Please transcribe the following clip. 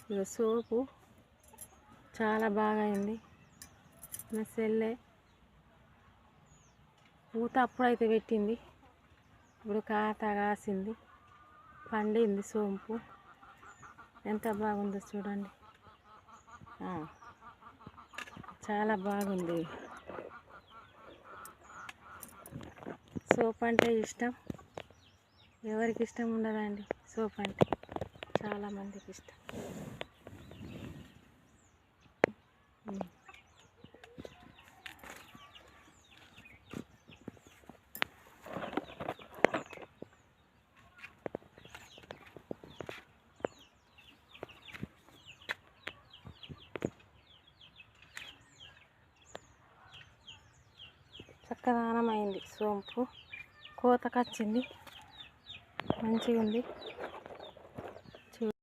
ఇక సోపు చాలా బాగా అయింది. మా సెల్లె పూత అప్పుడైతే పెట్టింది, ఇప్పుడు కాత కాసింది, పండింది సోంపు. ఎంత బాగుందో చూడండి, చాలా బాగుంది. సోప్ అంటే ఇష్టం, ఎవరికి ఇష్టం ఉండదండి? సోప్ అంటే చాలామందికి ఇష్టం. చక్కదనం అయింది సోంపు, కోతకొచ్చింది, మంచిగా ఉంది.